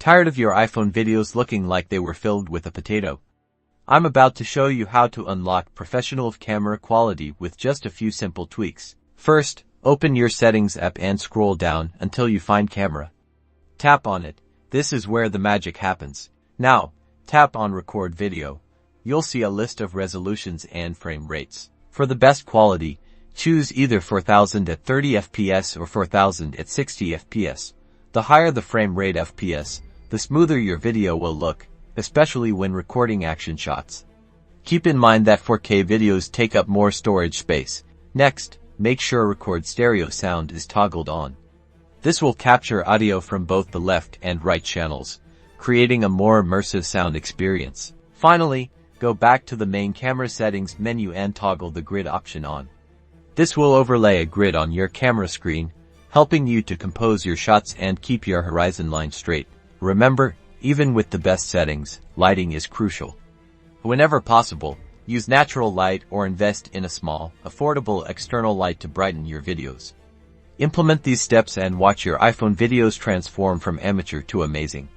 Tired of your iPhone videos looking like they were filled with a potato? I'm about to show you how to unlock professional camera quality with just a few simple tweaks. First, open your Settings app and scroll down until you find Camera. Tap on it. This is where the magic happens. Now, tap on Record Video. You'll see a list of resolutions and frame rates. For the best quality, choose either 4000 at 30 fps or 4000 at 60 fps. The higher the frame rate FPS, the smoother your video will look, especially when recording action shots. Keep in mind that 4K videos take up more storage space. Next, make sure Record Stereo Sound is toggled on. This will capture audio from both the left and right channels, creating a more immersive sound experience. Finally, go back to the main camera settings menu and toggle the grid option on. This will overlay a grid on your camera screen, helping you to compose your shots and keep your horizon line straight. Remember, even with the best settings, lighting is crucial. Whenever possible, use natural light or invest in a small, affordable external light to brighten your videos. Implement these steps and watch your iPhone videos transform from amateur to amazing.